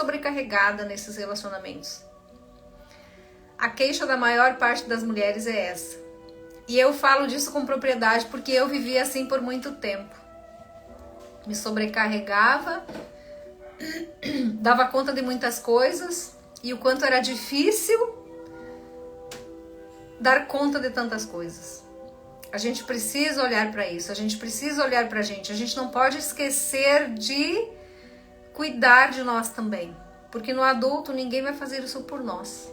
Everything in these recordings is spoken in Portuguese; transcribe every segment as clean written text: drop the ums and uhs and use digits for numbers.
sobrecarregada nesses relacionamentos. A queixa da maior parte das mulheres é essa. E eu falo disso com propriedade porque eu vivi assim por muito tempo. Me sobrecarregava, dava conta de muitas coisas e o quanto era difícil dar conta de tantas coisas. A gente precisa olhar para isso, a gente precisa olhar para a gente não pode esquecer de cuidar de nós também, porque no adulto ninguém vai fazer isso por nós.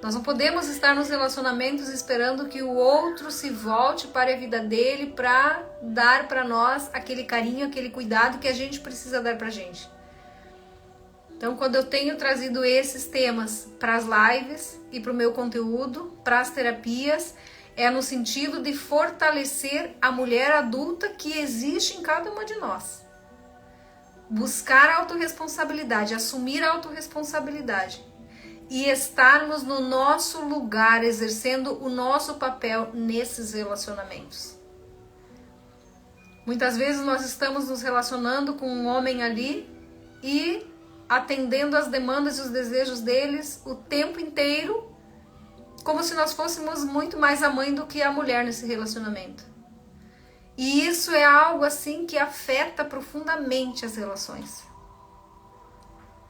Nós não podemos estar nos relacionamentos esperando que o outro se volte para a vida dele para dar para nós aquele carinho, aquele cuidado que a gente precisa dar para a gente. Então, quando eu tenho trazido esses temas para as lives e para o meu conteúdo, para as terapias, é no sentido de fortalecer a mulher adulta que existe em cada uma de nós. Buscar a autorresponsabilidade, assumir a autorresponsabilidade e estarmos no nosso lugar, exercendo o nosso papel nesses relacionamentos. Muitas vezes nós estamos nos relacionando com um homem ali e atendendo às demandas e os desejos deles o tempo inteiro, como se nós fôssemos muito mais a mãe do que a mulher nesse relacionamento. E isso é algo assim que afeta profundamente as relações.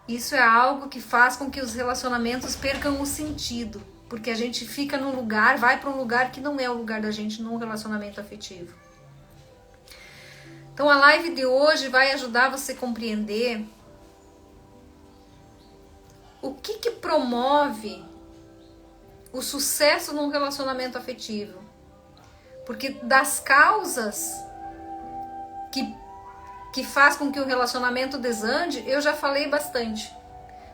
Isso é algo que faz com que os relacionamentos percam o sentido, porque a gente fica num lugar, vai para um lugar que não é o lugar da gente num relacionamento afetivo. Então a live de hoje vai ajudar você a compreender o que promove o sucesso num relacionamento afetivo. Porque das causas que faz com que o relacionamento desande, eu já falei bastante.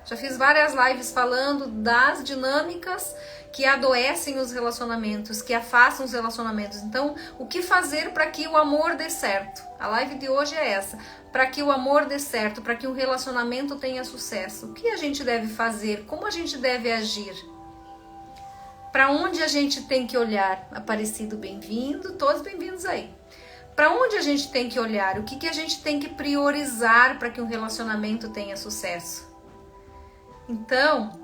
Já fiz várias lives falando das dinâmicas que adoecem os relacionamentos, que afastam os relacionamentos. Então, o que fazer para que o amor dê certo? A live de hoje é essa. Para que o amor dê certo, para que o relacionamento tenha sucesso. O que a gente deve fazer? Como a gente deve agir? Para onde a gente tem que olhar? Aparecido, bem-vindo, todos bem-vindos aí. Para onde a gente tem que olhar? O que a gente tem que priorizar para que um relacionamento tenha sucesso? Então,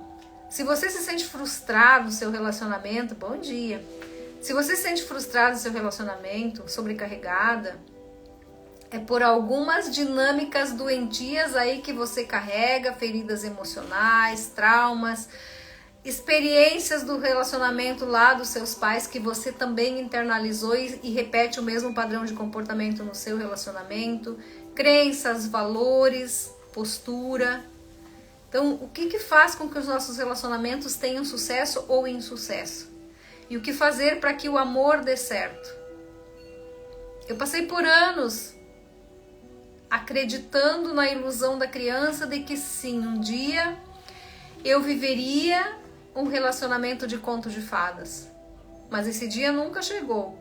se você se sente frustrado no seu relacionamento, bom dia. Se você se sente frustrado no seu relacionamento, sobrecarregada, é por algumas dinâmicas doentias aí que você carrega, feridas emocionais, traumas, experiências do relacionamento lá dos seus pais que você também internalizou e repete o mesmo padrão de comportamento no seu relacionamento, crenças, valores, postura. Então, o que faz com que os nossos relacionamentos tenham sucesso ou insucesso? E o que fazer para que o amor dê certo? Eu passei por anos acreditando na ilusão da criança de que sim, um dia eu viveria um relacionamento de conto de fadas. Mas esse dia nunca chegou.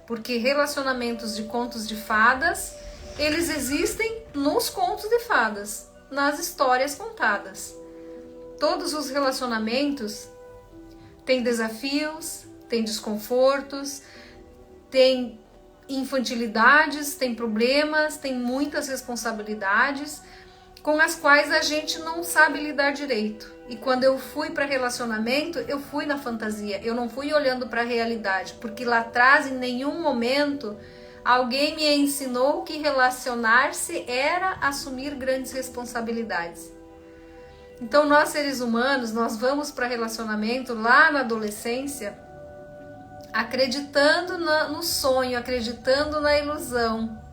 Porque relacionamentos de contos de fadas, eles existem nos contos de fadas, nas histórias contadas. Todos os relacionamentos têm desafios, têm desconfortos, têm infantilidades, têm problemas, têm muitas responsabilidades com as quais a gente não sabe lidar direito. E quando eu fui para relacionamento, eu fui na fantasia, eu não fui olhando para a realidade, porque lá atrás, em nenhum momento, alguém me ensinou que relacionar-se era assumir grandes responsabilidades. Então, nós seres humanos, nós vamos para relacionamento lá na adolescência, acreditando no sonho, acreditando na ilusão.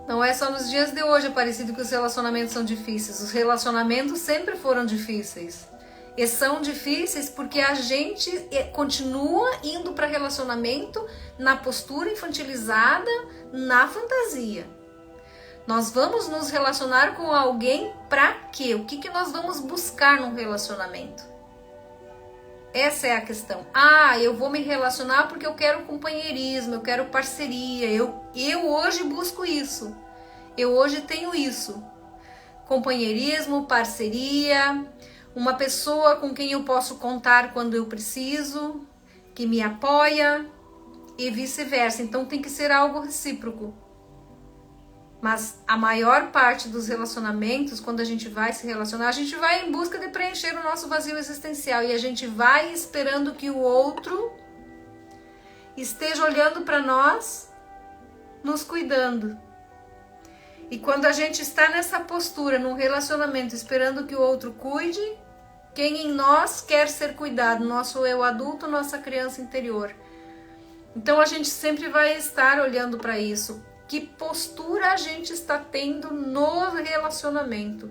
Não é só nos dias de hoje, Aparecido, que os relacionamentos são difíceis. Os relacionamentos sempre foram difíceis. E são difíceis porque a gente continua indo para relacionamento na postura infantilizada, na fantasia. Nós vamos nos relacionar com alguém para quê? O que nós vamos buscar num relacionamento? Essa é a questão. Eu vou me relacionar porque eu quero companheirismo, eu quero parceria. Eu hoje busco isso. Eu hoje tenho isso. Companheirismo, parceria, uma pessoa com quem eu posso contar quando eu preciso, que me apoia e vice-versa. Então tem que ser algo recíproco. Mas a maior parte dos relacionamentos, quando a gente vai se relacionar, a gente vai em busca de preencher o nosso vazio existencial. E a gente vai esperando que o outro esteja olhando para nós, nos cuidando. E quando a gente está nessa postura, num relacionamento, esperando que o outro cuide, quem em nós quer ser cuidado? Nosso eu adulto, nossa criança interior. Então a gente sempre vai estar olhando para isso. Que postura a gente está tendo no relacionamento?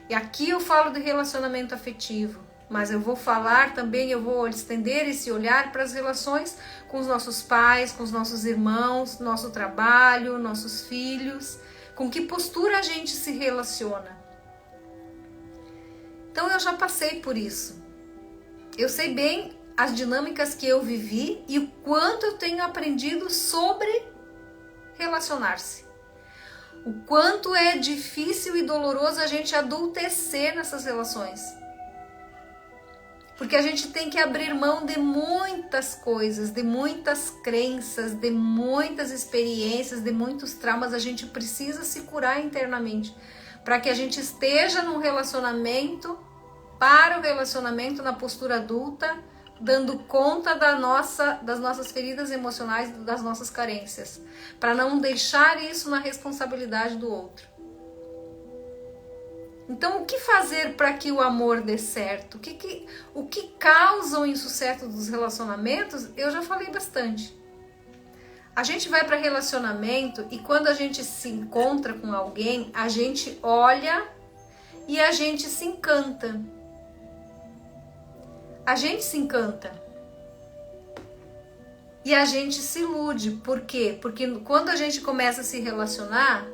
E aqui eu falo de relacionamento afetivo, mas eu vou falar também, eu vou estender esse olhar para as relações com os nossos pais, com os nossos irmãos, nosso trabalho, nossos filhos. Com que postura a gente se relaciona? Então eu já passei por isso. Eu sei bem as dinâmicas que eu vivi e o quanto eu tenho aprendido sobre relacionar-se. O quanto é difícil e doloroso a gente adultecer nessas relações. Porque a gente tem que abrir mão de muitas coisas, de muitas crenças, de muitas experiências, de muitos traumas. A gente precisa se curar internamente para que a gente esteja num relacionamento, para o relacionamento na postura adulta, dando conta das nossas feridas emocionais, das nossas carências, para não deixar isso na responsabilidade do outro. Então, o que fazer para que o amor dê certo? O que causa o insucesso dos relacionamentos? Eu já falei bastante. A gente vai para relacionamento e quando a gente se encontra com alguém, a gente olha e a gente se encanta. A gente se encanta. E a gente se ilude. Por quê? Porque quando a gente começa a se relacionar,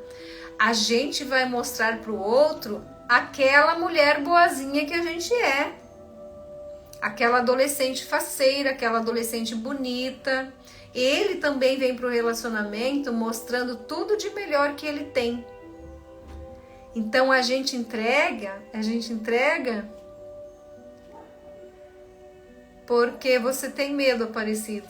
a gente vai mostrar para o outro aquela mulher boazinha que a gente é. Aquela adolescente faceira, aquela adolescente bonita. Ele também vem para o relacionamento mostrando tudo de melhor que ele tem. Então a gente entrega porque você tem medo, Aparecido.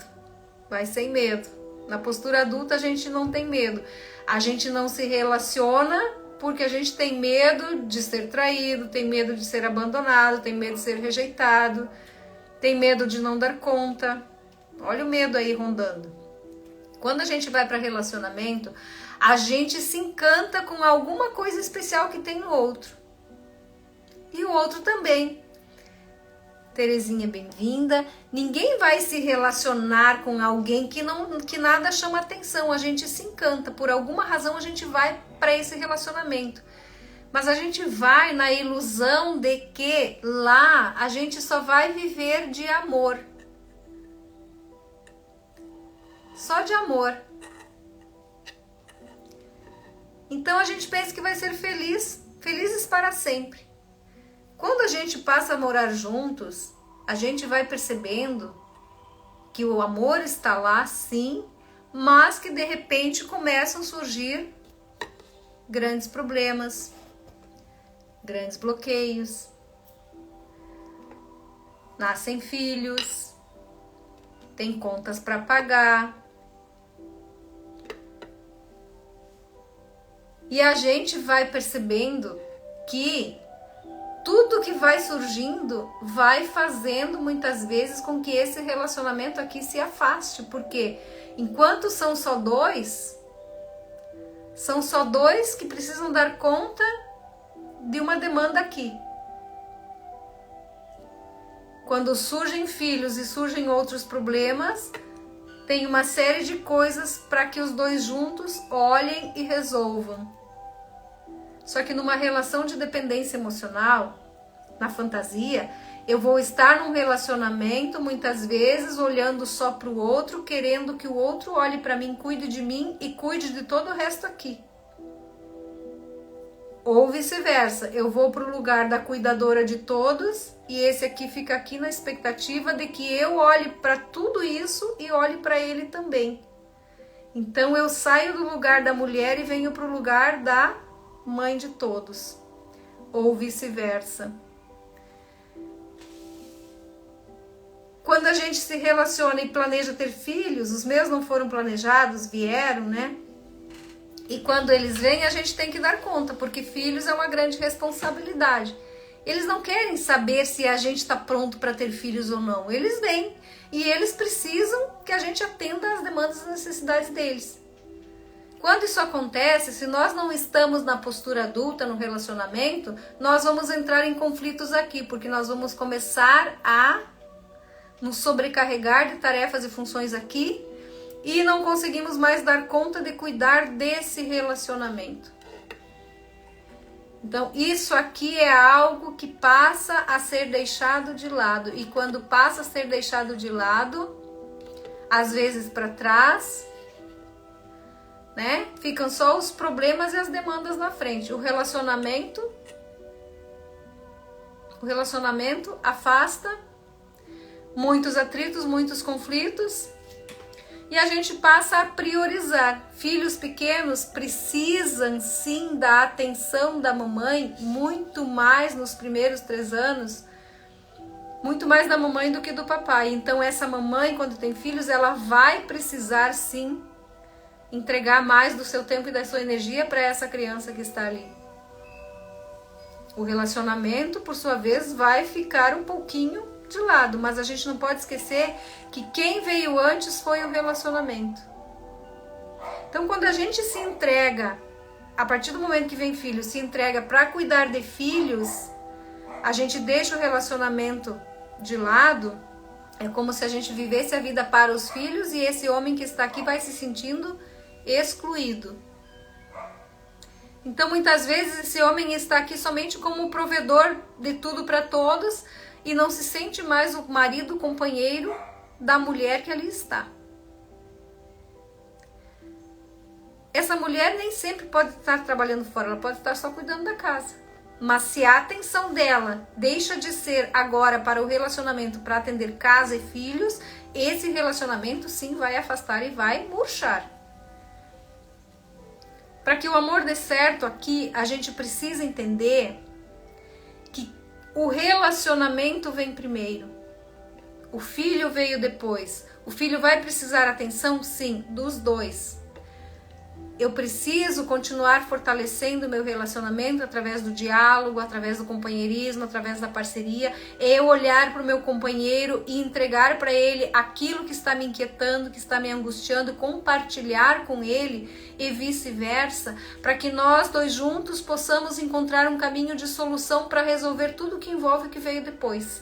Vai sem medo. Na postura adulta a gente não tem medo. A gente não se relaciona porque a gente tem medo de ser traído, tem medo de ser abandonado, tem medo de ser rejeitado, tem medo de não dar conta. Olha o medo aí rondando. Quando a gente vai para relacionamento, a gente se encanta com alguma coisa especial que tem no outro. E o outro também. Terezinha, bem-vinda. Ninguém vai se relacionar com alguém que nada chama atenção. A gente se encanta. Por alguma razão a gente vai para esse relacionamento. Mas a gente vai na ilusão de que lá a gente só vai viver de amor. Só de amor. Então a gente pensa que vai ser felizes para sempre. Quando a gente passa a morar juntos, a gente vai percebendo que o amor está lá, sim, mas que de repente começam a surgir grandes problemas, grandes bloqueios, nascem filhos, tem contas para pagar. E a gente vai percebendo que tudo que vai surgindo vai fazendo muitas vezes com que esse relacionamento aqui se afaste, porque enquanto são só dois que precisam dar conta de uma demanda aqui. Quando surgem filhos e surgem outros problemas, tem uma série de coisas para que os dois juntos olhem e resolvam. Só que numa relação de dependência emocional, na fantasia, eu vou estar num relacionamento muitas vezes olhando só para o outro, querendo que o outro olhe para mim, cuide de mim e cuide de todo o resto aqui. Ou vice-versa, eu vou para o lugar da cuidadora de todos e esse aqui fica aqui na expectativa de que eu olhe para tudo isso e olhe para ele também. Então eu saio do lugar da mulher e venho para o lugar da mãe de todos, ou vice-versa. Quando a gente se relaciona e planeja ter filhos, os meus não foram planejados, vieram, né? E quando eles vêm, a gente tem que dar conta, porque filhos é uma grande responsabilidade. Eles não querem saber se a gente está pronto para ter filhos ou não. Eles vêm e eles precisam que a gente atenda às demandas e necessidades deles. Quando isso acontece, se nós não estamos na postura adulta, no relacionamento, nós vamos entrar em conflitos aqui, porque nós vamos começar a nos sobrecarregar de tarefas e funções aqui e não conseguimos mais dar conta de cuidar desse relacionamento. Então, isso aqui é algo que passa a ser deixado de lado. E quando passa a ser deixado de lado, às vezes para trás, né? Ficam só os problemas e as demandas na frente. O relacionamento afasta, muitos atritos, muitos conflitos, e a gente passa a priorizar. Filhos pequenos precisam sim da atenção da mamãe, muito mais nos primeiros 3 anos, muito mais da mamãe do que do papai. Então essa mamãe, quando tem filhos, ela vai precisar sim entregar mais do seu tempo e da sua energia para essa criança que está ali. O relacionamento, por sua vez, vai ficar um pouquinho de lado, mas a gente não pode esquecer que quem veio antes foi o relacionamento. Então, quando a gente se entrega, a partir do momento que vem filho, se entrega para cuidar de filhos, a gente deixa o relacionamento de lado. É como se a gente vivesse a vida para os filhos e esse homem que está aqui vai se sentindo excluído. Então, muitas vezes, esse homem está aqui somente como provedor de tudo para todos e não se sente mais o marido, o companheiro da mulher que ali está. Essa mulher nem sempre pode estar trabalhando fora, ela pode estar só cuidando da casa. Mas se a atenção dela deixa de ser agora para o relacionamento, para atender casa e filhos, esse relacionamento sim vai afastar e vai murchar. Para que o amor dê certo aqui, a gente precisa entender que o relacionamento vem primeiro. O filho veio depois. O filho vai precisar atenção? Sim, dos dois. Eu preciso continuar fortalecendo o meu relacionamento através do diálogo, através do companheirismo, através da parceria. Eu olhar para o meu companheiro e entregar para ele aquilo que está me inquietando, que está me angustiando, compartilhar com ele e vice-versa, para que nós dois juntos possamos encontrar um caminho de solução para resolver tudo que envolve o que veio depois.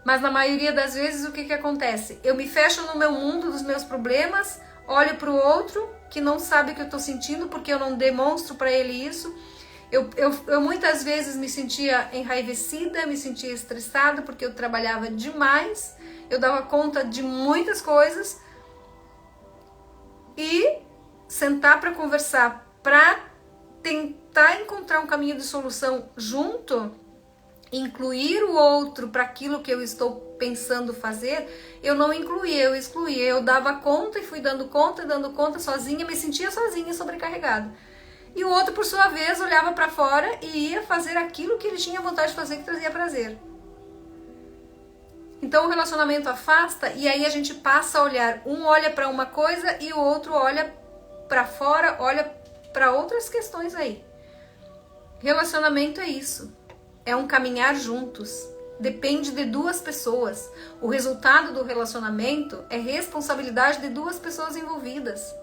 Mas na maioria das vezes o que acontece? Eu me fecho no meu mundo, dos meus problemas, olho para o outro que não sabe o que eu estou sentindo porque eu não demonstro para ele isso. Eu muitas vezes me sentia enraivecida, me sentia estressada porque eu trabalhava demais, eu dava conta de muitas coisas. E sentar para conversar, para tentar encontrar um caminho de solução junto, incluir o outro para aquilo que eu estou pensando fazer, eu não incluía, eu excluía. Eu dava conta e fui dando conta sozinha, me sentia sozinha e sobrecarregada. E o outro, por sua vez, olhava para fora e ia fazer aquilo que ele tinha vontade de fazer, que trazia prazer. Então o relacionamento afasta e aí a gente passa a olhar. Um olha para uma coisa e o outro olha para fora, olha para outras questões aí. Relacionamento é isso. É um caminhar juntos. Depende de 2 pessoas. O resultado do relacionamento é responsabilidade de 2 pessoas envolvidas.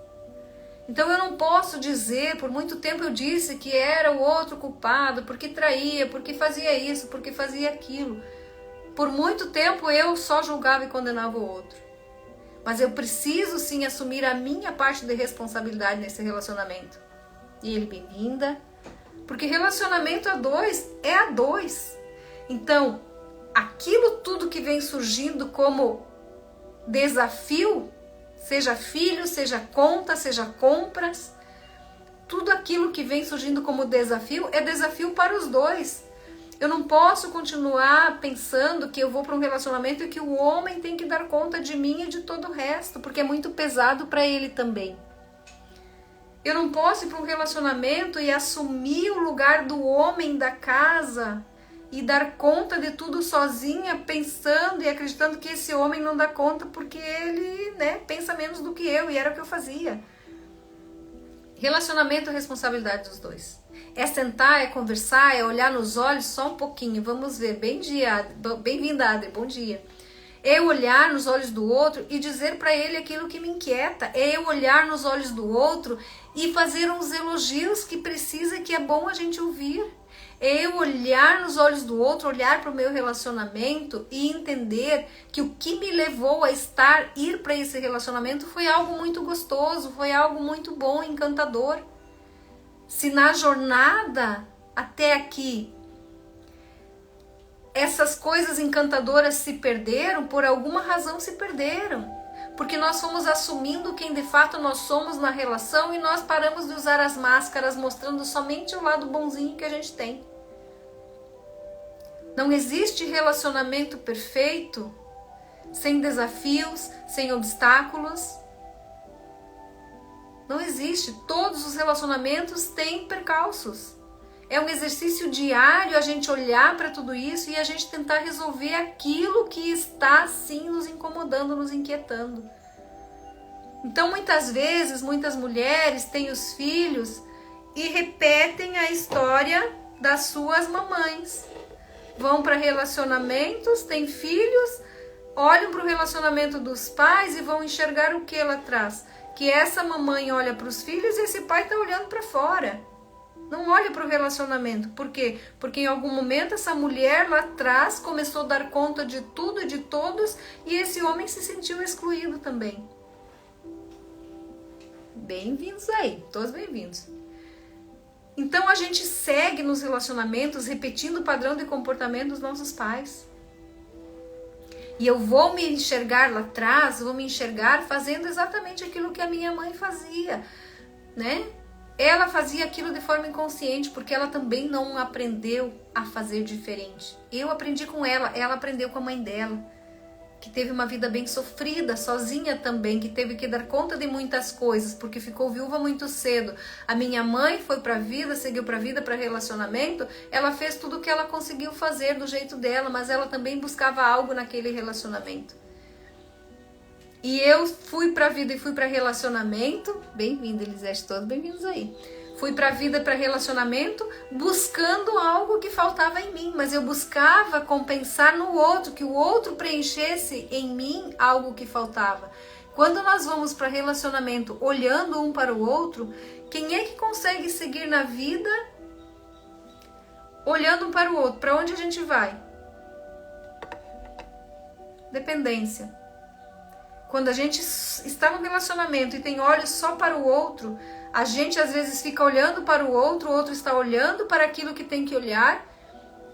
Então eu não posso dizer, por muito tempo eu disse que era o outro culpado, porque traía, porque fazia isso, porque fazia aquilo. Por muito tempo eu só julgava e condenava o outro. Mas eu preciso sim assumir a minha parte de responsabilidade nesse relacionamento. E ele bem-vinda. Porque relacionamento a 2 é a 2. Então, aquilo tudo que vem surgindo como desafio, seja filho, seja conta, seja compras, tudo aquilo que vem surgindo como desafio é desafio para os 2. Eu não posso continuar pensando que eu vou para um relacionamento e que o homem tem que dar conta de mim e de todo o resto, porque é muito pesado para ele também. Eu não posso ir para um relacionamento e assumir o lugar do homem da casa e dar conta de tudo sozinha, pensando e acreditando que esse homem não dá conta porque ele, pensa menos do que eu, e era o que eu fazia. Relacionamento é responsabilidade dos dois. É sentar, é conversar, é olhar nos olhos só um pouquinho. Vamos ver. Bem-vinda, Adri. Bom dia. É eu olhar nos olhos do outro e dizer para ele aquilo que me inquieta. É eu olhar nos olhos do outro e fazer uns elogios que precisa, que é bom a gente ouvir. É eu olhar nos olhos do outro, olhar para o meu relacionamento e entender que o que me levou a ir para esse relacionamento foi algo muito gostoso, foi algo muito bom, encantador. Se na jornada até aqui essas coisas encantadoras se perderam, por alguma razão se perderam. Porque nós fomos assumindo quem de fato nós somos na relação e nós paramos de usar as máscaras, mostrando somente o lado bonzinho que a gente tem. Não existe relacionamento perfeito sem desafios, sem obstáculos. Não existe. Todos os relacionamentos têm percalços. É um exercício diário a gente olhar para tudo isso e a gente tentar resolver aquilo que está sim nos incomodando, nos inquietando. Então muitas vezes, muitas mulheres têm os filhos e repetem a história das suas mamães. Vão para relacionamentos, têm filhos, olham para o relacionamento dos pais e vão enxergar o que lá atrás? Que essa mamãe olha para os filhos e esse pai está olhando para fora. Não olha para o relacionamento. Por quê? Porque em algum momento essa mulher lá atrás começou a dar conta de tudo e de todos e esse homem se sentiu excluído também. Bem-vindos aí, todos bem-vindos. Então a gente segue nos relacionamentos repetindo o padrão de comportamento dos nossos pais. E eu vou me enxergar lá atrás, vou me enxergar fazendo exatamente aquilo que a minha mãe fazia, né? Ela fazia aquilo de forma inconsciente, porque ela também não aprendeu a fazer diferente. Eu aprendi com ela aprendeu com a mãe dela, que teve uma vida bem sofrida, sozinha também, que teve que dar conta de muitas coisas, porque ficou viúva muito cedo. A minha mãe foi para a vida, seguiu para a vida, para relacionamento, ela fez tudo o que ela conseguiu fazer do jeito dela, mas ela também buscava algo naquele relacionamento. E eu fui para a vida e fui para relacionamento, bem-vinda Elisete, todos bem-vindos aí. Fui para a vida, para relacionamento, buscando algo que faltava em mim, mas eu buscava compensar no outro, que o outro preenchesse em mim algo que faltava. Quando nós vamos para relacionamento olhando um para o outro, quem é que consegue seguir na vida olhando um para o outro? Para onde a gente vai? Dependência. Quando a gente está no relacionamento e tem olhos só para o outro, a gente às vezes fica olhando para o outro está olhando para aquilo que tem que olhar,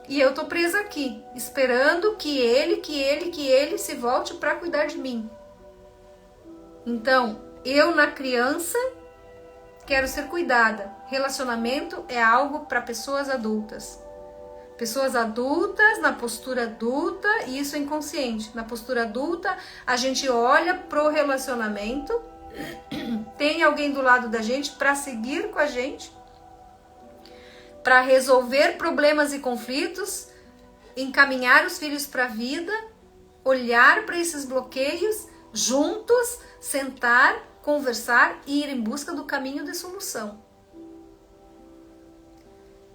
e eu tô presa aqui, esperando que ele se volte para cuidar de mim. Então, eu na criança quero ser cuidada. Relacionamento é algo para pessoas adultas. Pessoas adultas, na postura adulta, e isso é inconsciente. Na postura adulta, a gente olha pro relacionamento, tem alguém do lado da gente para seguir com a gente, para resolver problemas e conflitos, encaminhar os filhos para a vida, olhar para esses bloqueios, juntos, sentar, conversar e ir em busca do caminho de solução.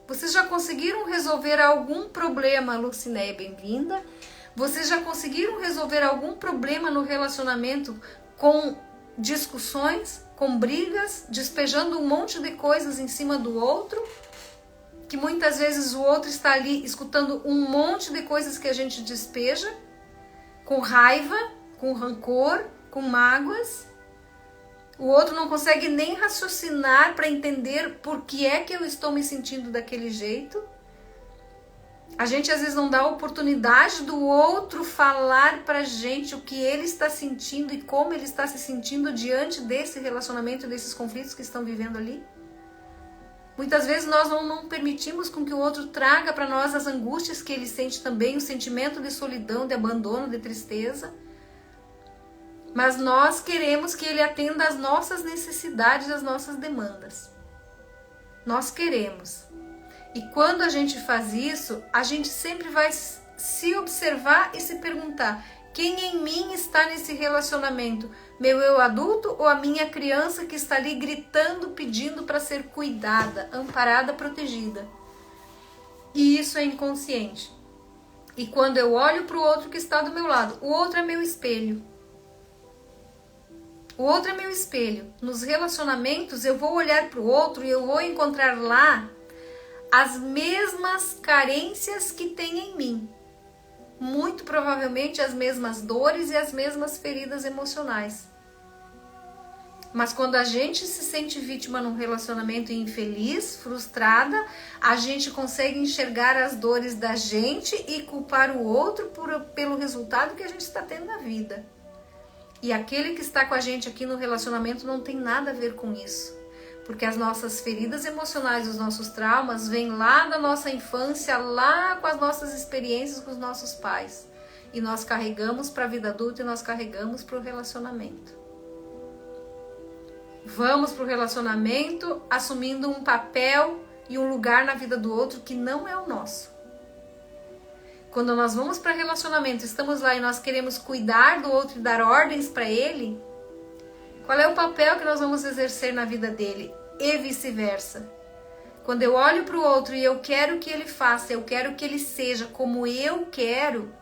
Vocês já conseguiram resolver algum problema, Lucinéia, bem-vinda? Vocês já conseguiram resolver algum problema no relacionamento com discussões, com brigas, despejando um monte de coisas em cima do outro? Que muitas vezes o outro está ali escutando um monte de coisas que a gente despeja, com raiva, com rancor, com mágoas. O outro não consegue nem raciocinar para entender por que é que eu estou me sentindo daquele jeito. A gente às vezes não dá a oportunidade do outro falar pra gente o que ele está sentindo e como ele está se sentindo diante desse relacionamento, desses conflitos que estão vivendo ali. Muitas vezes nós não permitimos com que o outro traga para nós as angústias que ele sente também, o sentimento de solidão, de abandono, de tristeza. Mas nós queremos que ele atenda às nossas necessidades, às nossas demandas. Nós queremos. E quando a gente faz isso, a gente sempre vai se observar e se perguntar: Quem em mim está nesse relacionamento? Meu eu adulto ou a minha criança que está ali gritando, pedindo para ser cuidada, amparada, protegida? E isso é inconsciente. E quando eu olho para o outro que está do meu lado, o outro é meu espelho. O outro é meu espelho. Nos relacionamentos eu vou olhar para o outro e eu vou encontrar lá as mesmas carências que tem em mim. Muito provavelmente as mesmas dores e as mesmas feridas emocionais. Mas quando a gente se sente vítima num relacionamento infeliz, frustrada, a gente consegue enxergar as dores da gente e culpar o outro pelo resultado que a gente está tendo na vida. E aquele que está com a gente aqui no relacionamento não tem nada a ver com isso. Porque as nossas feridas emocionais, os nossos traumas, vêm lá da nossa infância, lá com as nossas experiências com os nossos pais. E nós carregamos para a vida adulta e nós carregamos para o relacionamento. Vamos para o relacionamento assumindo um papel e um lugar na vida do outro que não é o nosso. Quando nós vamos para relacionamento, estamos lá e nós queremos cuidar do outro e dar ordens para ele, qual é o papel que nós vamos exercer na vida dele? E vice-versa. Quando eu olho para o outro e eu quero que ele faça, eu quero que ele seja como eu quero,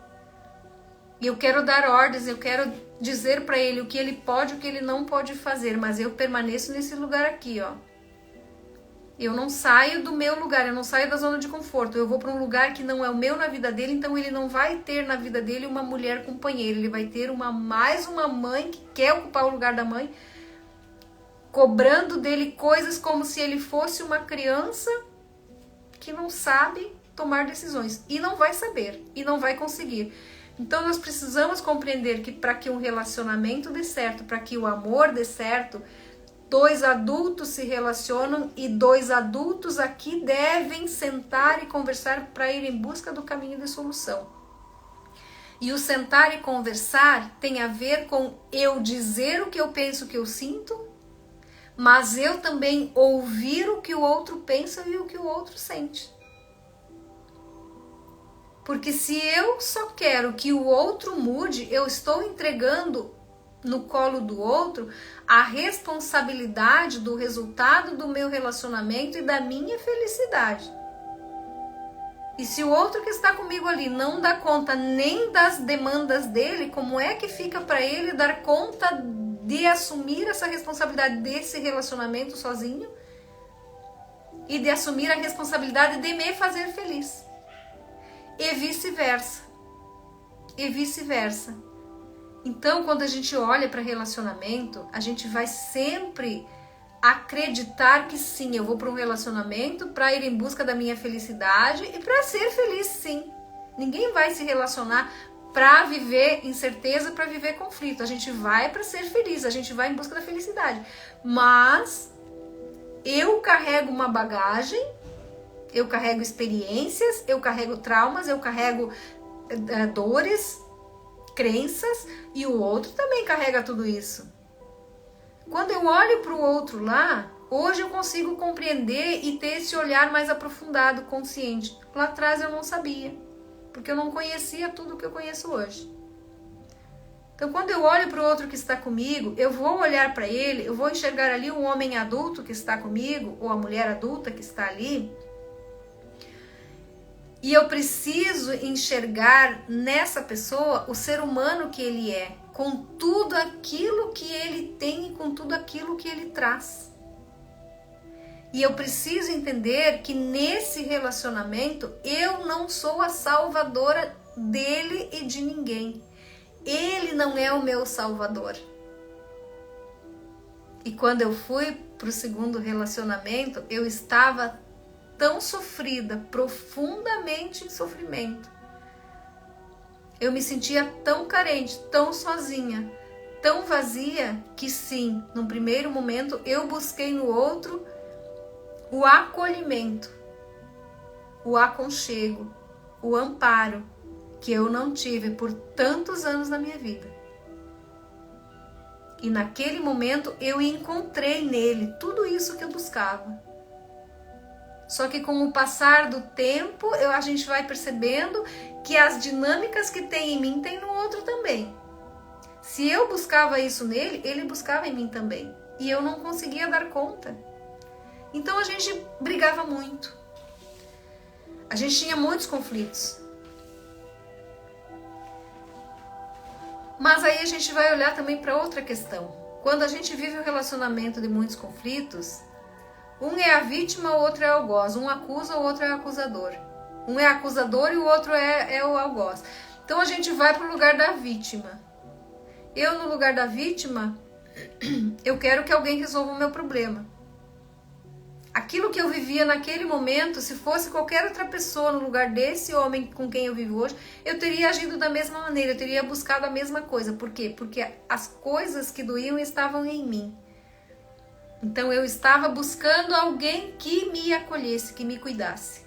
e eu quero dar ordens, eu quero dizer para ele o que ele pode e o que ele não pode fazer, mas eu permaneço nesse lugar aqui, ó. Eu não saio do meu lugar, eu não saio da zona de conforto, eu vou para um lugar que não é o meu na vida dele, então ele não vai ter na vida dele uma mulher companheira, ele vai ter mais uma mãe que quer ocupar o lugar da mãe, cobrando dele coisas como se ele fosse uma criança que não sabe tomar decisões, e não vai saber, e não vai conseguir. Então nós precisamos compreender que para que um relacionamento dê certo, para que o amor dê certo, dois adultos se relacionam e dois adultos aqui devem sentar e conversar para ir em busca do caminho de solução. E o sentar e conversar tem a ver com eu dizer o que eu penso, o que eu sinto, mas eu também ouvir o que o outro pensa e o que o outro sente. Porque se eu só quero que o outro mude, eu estou entregando no colo do outro a responsabilidade do resultado do meu relacionamento e da minha felicidade. E se o outro que está comigo ali não dá conta nem das demandas dele, como é que fica para ele dar conta de assumir essa responsabilidade desse relacionamento sozinho e de assumir a responsabilidade de me fazer feliz? E vice-versa. E vice-versa. Então, quando a gente olha para relacionamento, a gente vai sempre acreditar que sim, eu vou para um relacionamento para ir em busca da minha felicidade e para ser feliz, sim. Ninguém vai se relacionar para viver incerteza, para viver conflito. A gente vai para ser feliz, a gente vai em busca da felicidade. Mas eu carrego uma bagagem, eu carrego experiências, eu carrego traumas, eu carrego dores, crenças, e o outro também carrega tudo isso. Quando eu olho para o outro lá, hoje eu consigo compreender e ter esse olhar mais aprofundado, consciente. Lá atrás eu não sabia, porque eu não conhecia tudo o que eu conheço hoje. Então, quando eu olho para o outro que está comigo, eu vou olhar para ele, eu vou enxergar ali um homem adulto que está comigo, ou a mulher adulta que está ali, e eu preciso enxergar nessa pessoa o ser humano que ele é, com tudo aquilo que ele tem e com tudo aquilo que ele traz. E eu preciso entender que nesse relacionamento eu não sou a salvadora dele e de ninguém. Ele não é o meu salvador. E quando eu fui para o segundo relacionamento, eu estava tão sofrida, profundamente em sofrimento. Eu me sentia tão carente, tão sozinha, tão vazia, que sim, num primeiro momento eu busquei no outro o acolhimento, o aconchego, o amparo que eu não tive por tantos anos na minha vida. E naquele momento eu encontrei nele tudo isso que eu buscava. Só que com o passar do tempo, a gente vai percebendo que as dinâmicas que tem em mim, tem no outro também. Se eu buscava isso nele, ele buscava em mim também. E eu não conseguia dar conta. Então a gente brigava muito. A gente tinha muitos conflitos. Mas aí a gente vai olhar também para outra questão. Quando a gente vive um relacionamento de muitos conflitos, um é a vítima, o outro é o algoz. Um acusa, o outro é o acusador. Um é acusador e o outro é o algoz. Então a gente vai para o lugar da vítima. Eu, no lugar da vítima, eu quero que alguém resolva o meu problema. Aquilo que eu vivia naquele momento, se fosse qualquer outra pessoa no lugar desse homem com quem eu vivo hoje, eu teria agido da mesma maneira, eu teria buscado a mesma coisa. Por quê? Porque as coisas que doíam estavam em mim. Então eu estava buscando alguém que me acolhesse, que me cuidasse.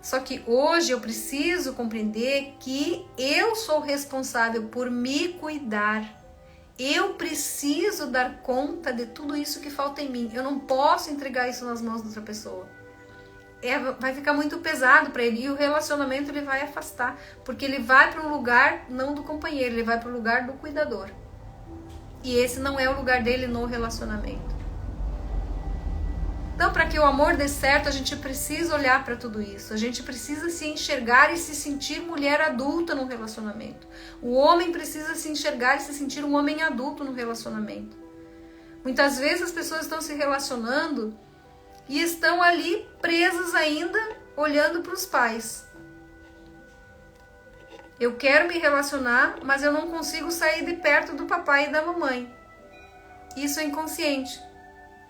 Só que hoje eu preciso compreender que eu sou responsável por me cuidar. Eu preciso dar conta de tudo isso que falta em mim. Eu não posso entregar isso nas mãos de outra pessoa. Vai ficar muito pesado para ele. E o relacionamento ele vai afastar. Porque ele vai para um lugar não do companheiro, ele vai para o lugar do cuidador. E esse não é o lugar dele no relacionamento. Então, para que o amor dê certo, a gente precisa olhar para tudo isso. A gente precisa se enxergar e se sentir mulher adulta no relacionamento. O homem precisa se enxergar e se sentir um homem adulto no relacionamento. Muitas vezes as pessoas estão se relacionando e estão ali presas ainda, olhando para os pais. Eu quero me relacionar, mas eu não consigo sair de perto do papai e da mamãe. Isso é inconsciente.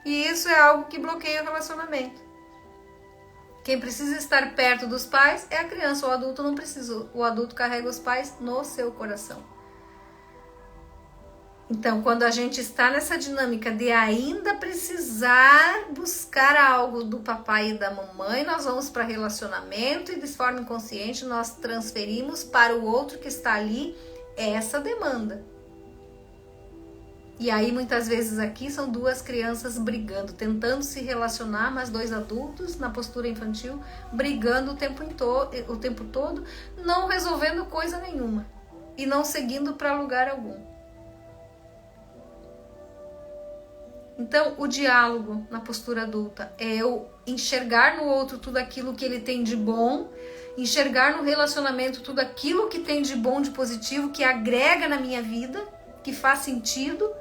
E isso é algo que bloqueia o relacionamento. Quem precisa estar perto dos pais é a criança. O adulto não precisa. O adulto carrega os pais no seu coração. Então, quando a gente está nessa dinâmica de ainda precisar buscar algo do papai e da mamãe, nós vamos para relacionamento e de forma inconsciente nós transferimos para o outro que está ali essa demanda. E aí muitas vezes aqui são duas crianças brigando, tentando se relacionar, mas dois adultos na postura infantil brigando o tempo todo, não resolvendo coisa nenhuma e não seguindo para lugar algum. Então o diálogo na postura adulta é eu enxergar no outro tudo aquilo que ele tem de bom, enxergar no relacionamento tudo aquilo que tem de bom, de positivo, que agrega na minha vida, que faz sentido.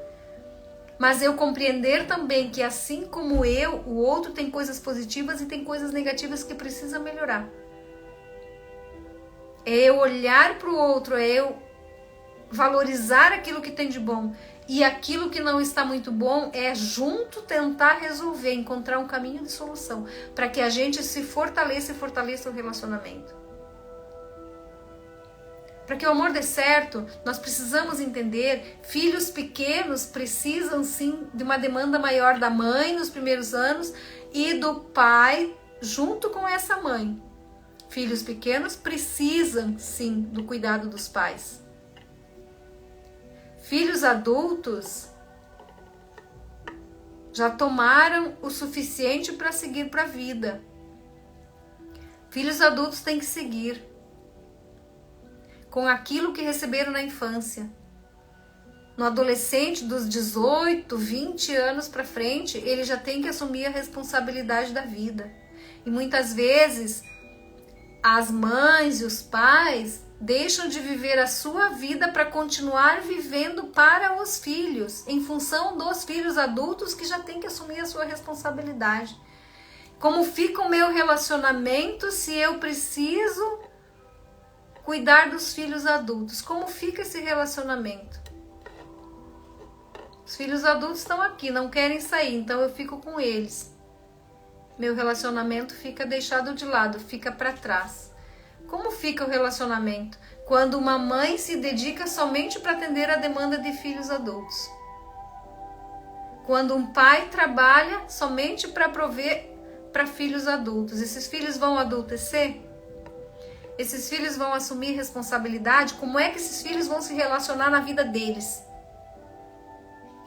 Mas eu compreender também que assim como eu, o outro tem coisas positivas e tem coisas negativas que precisa melhorar. É eu olhar para o outro, é eu valorizar aquilo que tem de bom. E aquilo que não está muito bom é junto tentar resolver, encontrar um caminho de solução. Para que a gente se fortaleça e fortaleça o relacionamento. Para que o amor dê certo, nós precisamos entender, filhos pequenos precisam sim de uma demanda maior da mãe nos primeiros anos e do pai junto com essa mãe. Filhos pequenos precisam sim do cuidado dos pais. Filhos adultos já tomaram o suficiente para seguir para a vida. Filhos adultos têm que seguir com aquilo que receberam na infância. No adolescente, dos 18, 20 anos para frente, ele já tem que assumir a responsabilidade da vida. E muitas vezes, as mães e os pais deixam de viver a sua vida para continuar vivendo para os filhos, em função dos filhos adultos que já têm que assumir a sua responsabilidade. Como fica o meu relacionamento se eu preciso cuidar dos filhos adultos? Como fica esse relacionamento? Os filhos adultos estão aqui, não querem sair, então eu fico com eles. Meu relacionamento fica deixado de lado, fica para trás. Como fica o relacionamento quando uma mãe se dedica somente para atender a demanda de filhos adultos? Quando um pai trabalha somente para prover para filhos adultos, esses filhos vão adultecer? Esses filhos vão assumir responsabilidade? Como é que esses filhos vão se relacionar na vida deles?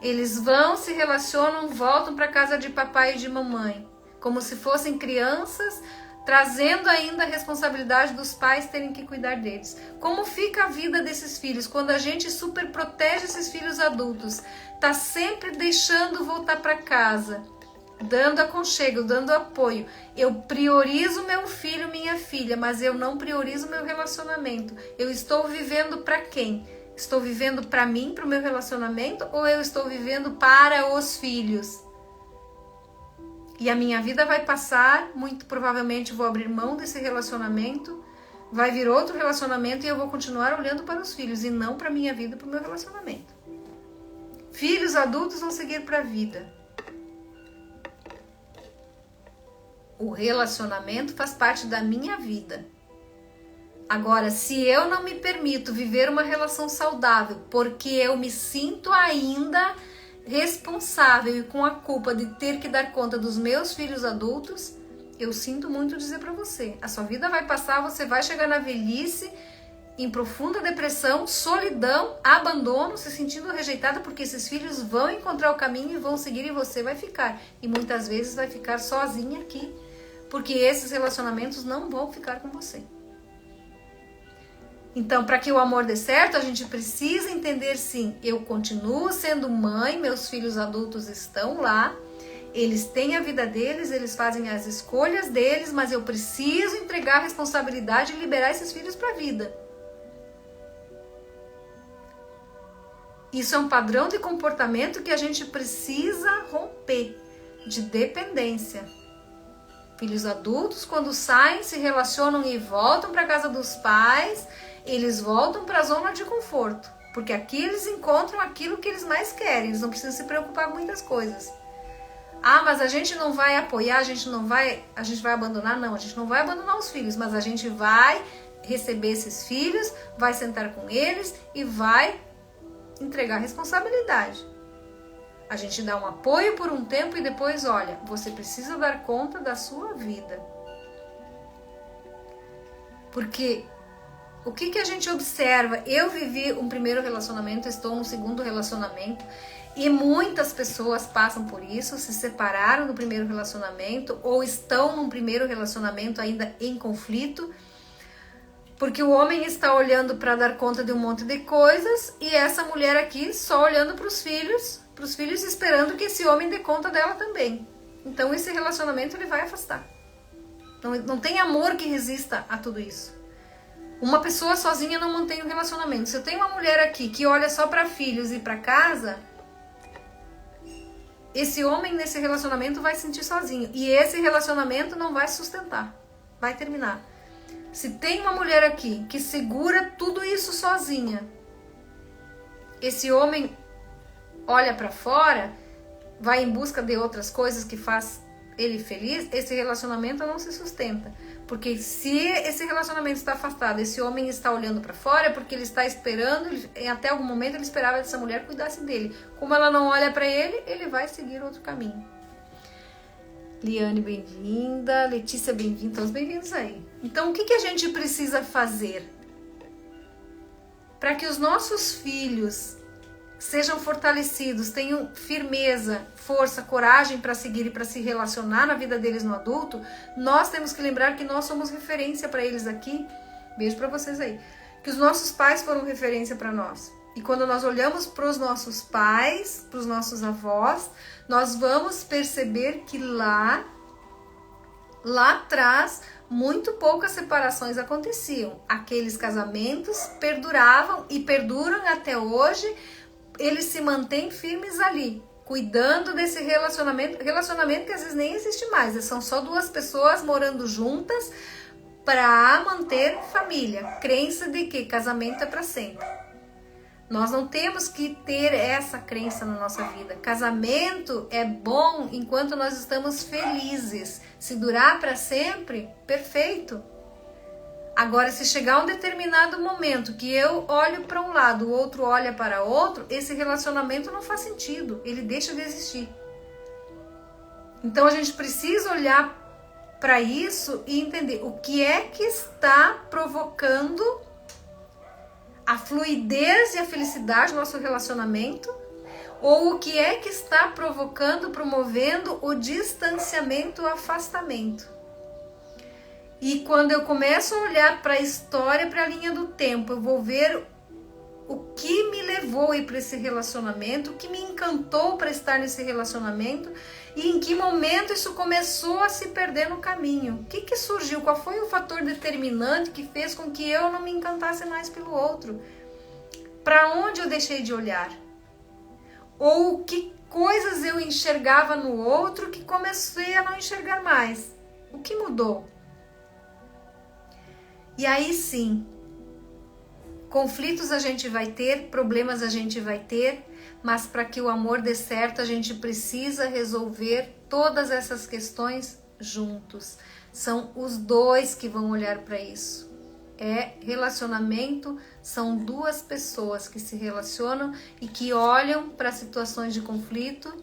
Eles vão, se relacionam, voltam para casa de papai e de mamãe, como se fossem crianças, trazendo ainda a responsabilidade dos pais terem que cuidar deles. Como fica a vida desses filhos quando a gente super protege esses filhos adultos? Tá sempre deixando voltar para casa, dando aconchego, dando apoio. Eu priorizo meu filho, minha filha, mas eu não priorizo meu relacionamento. Eu estou vivendo para quem? Estou vivendo para mim, para o meu relacionamento, ou eu estou vivendo para os filhos? E a minha vida vai passar, muito provavelmente vou abrir mão desse relacionamento, vai vir outro relacionamento e eu vou continuar olhando para os filhos e não para a minha vida, para o meu relacionamento. Filhos adultos vão seguir para a vida. O relacionamento faz parte da minha vida. Agora, se eu não me permito viver uma relação saudável porque eu me sinto ainda responsável e com a culpa de ter que dar conta dos meus filhos adultos, eu sinto muito dizer para você, a sua vida vai passar, você vai chegar na velhice em profunda depressão, solidão, abandono, se sentindo rejeitada, porque esses filhos vão encontrar o caminho e vão seguir e você vai ficar. E muitas vezes vai ficar sozinha aqui, porque esses relacionamentos não vão ficar com você. Então, para que o amor dê certo, a gente precisa entender, sim, eu continuo sendo mãe, meus filhos adultos estão lá, eles têm a vida deles, eles fazem as escolhas deles, mas eu preciso entregar a responsabilidade e liberar esses filhos para a vida. Isso é um padrão de comportamento que a gente precisa romper, de dependência. Filhos adultos, quando saem, se relacionam e voltam para a casa dos pais, eles voltam para a zona de conforto, porque aqui eles encontram aquilo que eles mais querem, eles não precisam se preocupar com muitas coisas. Ah, mas a gente não vai apoiar, a gente vai abandonar? Não, a gente não vai abandonar os filhos, mas a gente vai receber esses filhos, vai sentar com eles e vai entregar responsabilidade. A gente dá um apoio por um tempo e depois, olha, você precisa dar conta da sua vida. Porque o que a gente observa? Eu vivi um primeiro relacionamento, estou no segundo relacionamento e muitas pessoas passam por isso, se separaram do primeiro relacionamento ou estão num primeiro relacionamento ainda em conflito, porque o homem está olhando para dar conta de um monte de coisas e essa mulher aqui só olhando para os filhos esperando que esse homem dê conta dela também. Então esse relacionamento ele vai afastar. Não tem amor que resista a tudo isso. Uma pessoa sozinha não mantém um relacionamento. Se eu tenho uma mulher aqui que olha só para filhos e para casa, esse homem nesse relacionamento vai se sentir sozinho. E esse relacionamento não vai sustentar. Vai terminar. Se tem uma mulher aqui que segura tudo isso sozinha, esse homem olha para fora, vai em busca de outras coisas que faz ele feliz, esse relacionamento não se sustenta. Porque se esse relacionamento está afastado, esse homem está olhando para fora, é porque ele está esperando, até algum momento ele esperava que essa mulher cuidasse dele. Como ela não olha para ele, ele vai seguir outro caminho. Liane, bem-vinda. Letícia, bem-vinda. Todos bem-vindos aí. Então, o que a gente precisa fazer para que os nossos filhos sejam fortalecidos, tenham firmeza, força, coragem para seguir e para se relacionar na vida deles no adulto? Nós temos que lembrar que nós somos referência para eles aqui. Beijo para vocês aí. Que os nossos pais foram referência para nós. E quando nós olhamos para os nossos pais, para os nossos avós, nós vamos perceber que lá atrás, muito poucas separações aconteciam. Aqueles casamentos perduravam e perduram até hoje. Eles se mantêm firmes ali, cuidando desse relacionamento que às vezes nem existe mais. São só duas pessoas morando juntas para manter família. Crença de que casamento é para sempre. Nós não temos que ter essa crença na nossa vida. Casamento é bom enquanto nós estamos felizes. Se durar para sempre, perfeito. Agora, se chegar um determinado momento que eu olho para um lado, o outro olha para outro, esse relacionamento não faz sentido. Ele deixa de existir. Então, a gente precisa olhar para isso e entender o que é que está provocando a fluidez e a felicidade do nosso relacionamento, Ou o que é que está provocando, promovendo o distanciamento, o afastamento. E quando eu começo a olhar para a história, para a linha do tempo, eu vou ver o que me levou a ir para esse relacionamento, o que me encantou para estar nesse relacionamento e em que momento isso começou a se perder no caminho. O que surgiu? Qual foi o fator determinante que fez com que eu não me encantasse mais pelo outro? Para onde eu deixei de olhar? Ou que coisas eu enxergava no outro que comecei a não enxergar mais? O que mudou? E aí sim, conflitos a gente vai ter, problemas a gente vai ter, mas para que o amor dê certo, a gente precisa resolver todas essas questões juntos. São os dois que vão olhar para isso. Relacionamento são duas pessoas que se relacionam e que olham para situações de conflito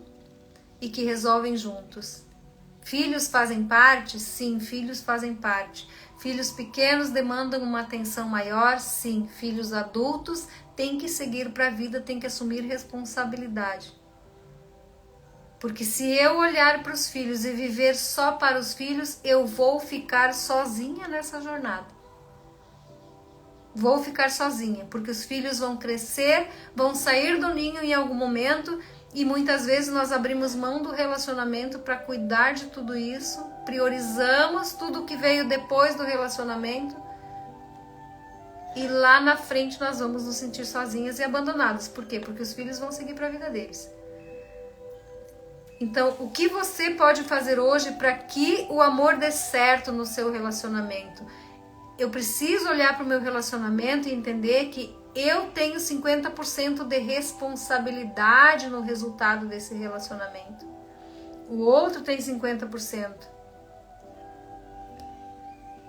e que resolvem juntos. Filhos fazem parte? Sim, filhos fazem parte. Filhos pequenos demandam uma atenção maior? Sim. Filhos adultos têm que seguir para a vida, têm que assumir responsabilidade. Porque se eu olhar para os filhos e viver só para os filhos, eu vou ficar sozinha nessa jornada. Vou ficar sozinha, porque os filhos vão crescer, vão sair do ninho em algum momento e muitas vezes nós abrimos mão do relacionamento para cuidar de tudo isso, priorizamos tudo que veio depois do relacionamento e lá na frente nós vamos nos sentir sozinhas e abandonadas. Por quê? Porque os filhos vão seguir para a vida deles. Então, o que você pode fazer hoje para que o amor dê certo no seu relacionamento? Eu preciso olhar para o meu relacionamento e entender que eu tenho 50% de responsabilidade no resultado desse relacionamento. O outro tem 50%.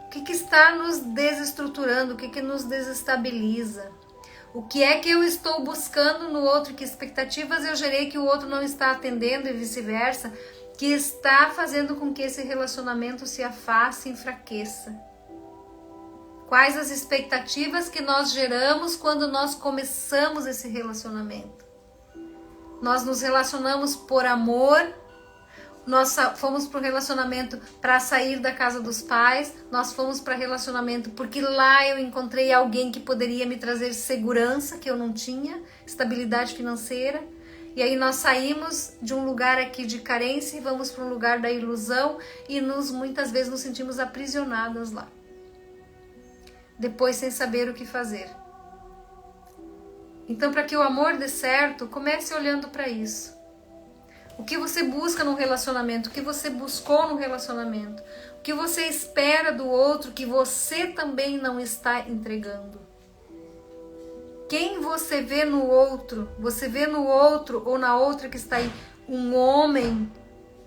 O que está nos desestruturando? O que nos desestabiliza? O que é que eu estou buscando no outro? Que expectativas eu gerei que o outro não está atendendo e vice-versa? Que está fazendo com que esse relacionamento se afaste e enfraqueça? Quais as expectativas que nós geramos quando nós começamos esse relacionamento? Nós nos relacionamos por amor, nós fomos para o relacionamento para sair da casa dos pais, nós fomos para relacionamento porque lá eu encontrei alguém que poderia me trazer segurança que eu não tinha, estabilidade financeira. E aí nós saímos de um lugar aqui de carência e vamos para um lugar da ilusão e muitas vezes nos sentimos aprisionadas lá. Depois sem saber o que fazer. Então, para que o amor dê certo, comece olhando para isso. O que você busca no relacionamento, o que você buscou no relacionamento, o que você espera do outro que você também não está entregando. Quem você vê no outro ou na outra que está aí, um homem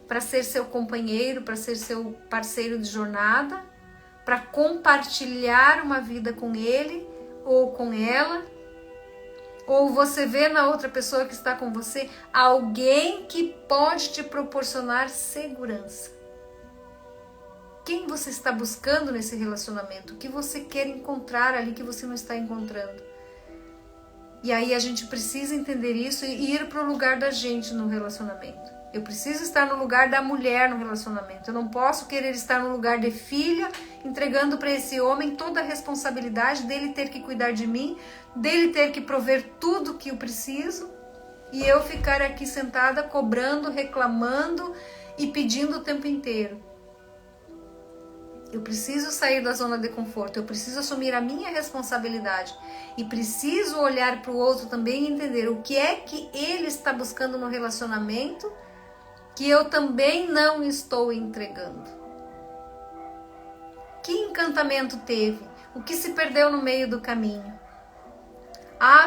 para ser seu companheiro, para ser seu parceiro de jornada, para compartilhar uma vida com ele ou com ela, ou você vê na outra pessoa que está com você alguém que pode te proporcionar segurança. Quem você está buscando nesse relacionamento? O que você quer encontrar ali que você não está encontrando? E aí a gente precisa entender isso e ir para o lugar da gente no relacionamento. Eu preciso estar no lugar da mulher no relacionamento. Eu não posso querer estar no lugar de filha, entregando para esse homem toda a responsabilidade dele ter que cuidar de mim, dele ter que prover tudo que eu preciso, e eu ficar aqui sentada cobrando, reclamando e pedindo o tempo inteiro. Eu preciso sair da zona de conforto, eu preciso assumir a minha responsabilidade e preciso olhar para o outro também e entender o que é que ele está buscando no relacionamento que eu também não estou entregando. Que encantamento teve? O que se perdeu no meio do caminho?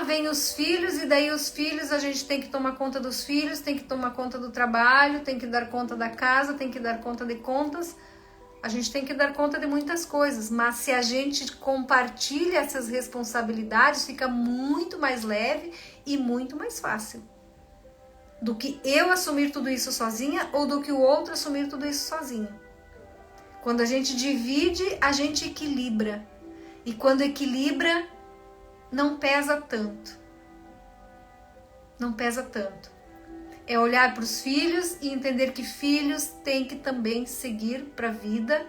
Vem os filhos e daí os filhos, a gente tem que tomar conta dos filhos, tem que tomar conta do trabalho, tem que dar conta da casa, tem que dar conta de contas. A gente tem que dar conta de muitas coisas, mas se a gente compartilha essas responsabilidades, fica muito mais leve e muito mais fácil. Do que eu assumir tudo isso sozinha ou do que o outro assumir tudo isso sozinho. Quando a gente divide, a gente equilibra. E quando equilibra, não pesa tanto. Não pesa tanto. É olhar para os filhos e entender que filhos têm que também seguir para a vida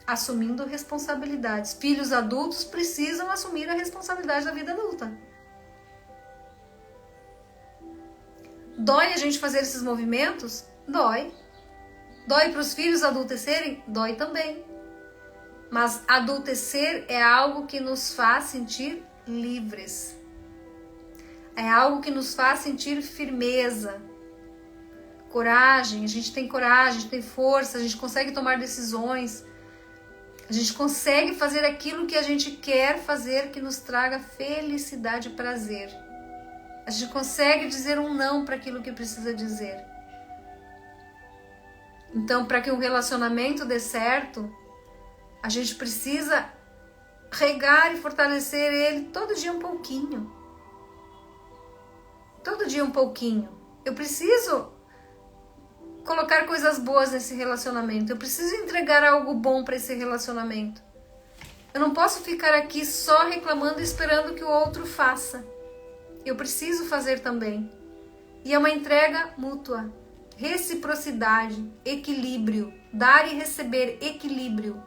assumindo responsabilidades. Filhos adultos precisam assumir a responsabilidade da vida adulta. Dói a gente fazer esses movimentos? Dói. Dói para os filhos adultecerem? Dói também. Mas adultecer é algo que nos faz sentir livres. É algo que nos faz sentir firmeza, coragem. A gente tem coragem, a gente tem força, a gente consegue tomar decisões. A gente consegue fazer aquilo que a gente quer fazer, que nos traga felicidade e prazer. A gente consegue dizer um não para aquilo que precisa dizer. Então, para que um relacionamento dê certo, a gente precisa regar e fortalecer ele todo dia um pouquinho. Todo dia um pouquinho. Eu preciso colocar coisas boas nesse relacionamento. Eu preciso entregar algo bom para esse relacionamento. Eu não posso ficar aqui só reclamando e esperando que o outro faça. Eu preciso fazer também. E é uma entrega mútua. Reciprocidade, equilíbrio. Dar e receber, equilíbrio.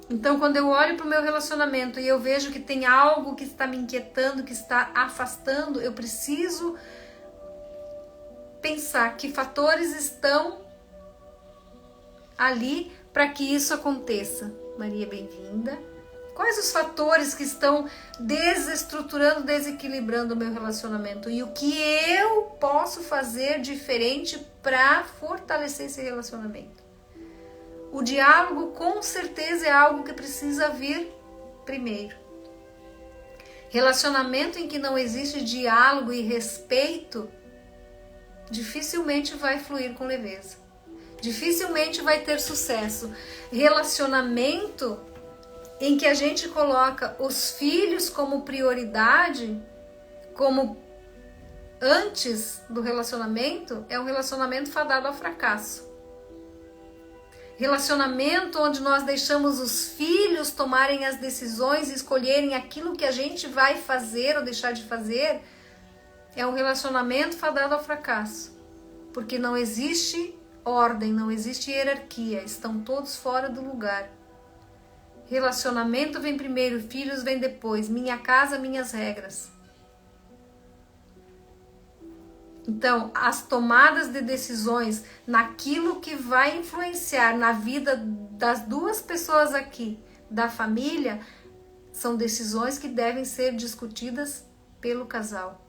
Então, quando eu olho para o meu relacionamento e eu vejo que tem algo que está me inquietando, que está afastando, eu preciso pensar que fatores estão ali para que isso aconteça. Maria, bem-vinda. Quais os fatores que estão desestruturando, desequilibrando o meu relacionamento? E o que eu posso fazer diferente para fortalecer esse relacionamento? O diálogo com certeza é algo que precisa vir primeiro. Relacionamento em que não existe diálogo e respeito dificilmente vai fluir com leveza. Dificilmente vai ter sucesso. Relacionamento em que a gente coloca os filhos como prioridade, como antes do relacionamento, é um relacionamento fadado ao fracasso. Relacionamento onde nós deixamos os filhos tomarem as decisões e escolherem aquilo que a gente vai fazer ou deixar de fazer, é um relacionamento fadado ao fracasso. Porque não existe ordem, não existe hierarquia, estão todos fora do lugar. Relacionamento vem primeiro, filhos vem depois, minha casa, minhas regras. Então, as tomadas de decisões naquilo que vai influenciar na vida das duas pessoas aqui, da família, são decisões que devem ser discutidas pelo casal.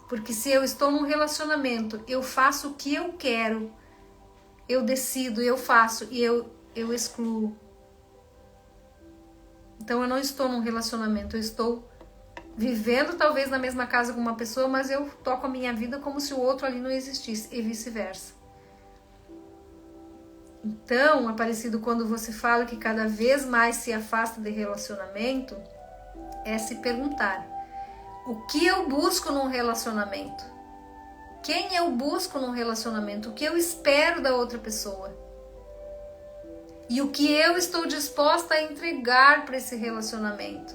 Porque se eu estou num relacionamento, eu faço o que eu quero, eu decido, eu faço e eu excluo. Então eu não estou num relacionamento, eu estou vivendo talvez na mesma casa com uma pessoa, mas eu toco a minha vida como se o outro ali não existisse e vice-versa. Então, Aparecido, quando você fala que cada vez mais se afasta de relacionamento, é se perguntar: o que eu busco num relacionamento? Quem eu busco num relacionamento? O que eu espero da outra pessoa? E o que eu estou disposta a entregar para esse relacionamento?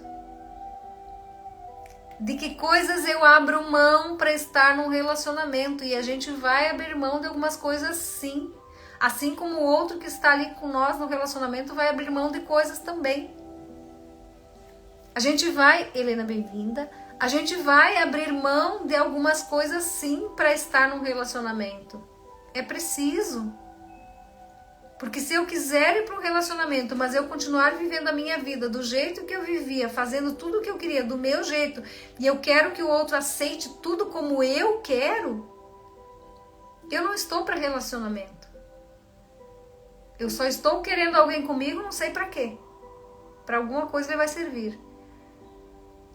De que coisas eu abro mão para estar num relacionamento? E a gente vai abrir mão de algumas coisas, sim. Assim como o outro que está ali com nós no relacionamento vai abrir mão de coisas também. A gente vai, Helena, bem-vinda. A gente vai abrir mão de algumas coisas, sim, para estar num relacionamento. É preciso. Porque se eu quiser ir para um relacionamento, mas eu continuar vivendo a minha vida do jeito que eu vivia, fazendo tudo o que eu queria, do meu jeito, e eu quero que o outro aceite tudo como eu quero, eu não estou para relacionamento. Eu só estou querendo alguém comigo, não sei para quê. Para alguma coisa ele vai servir.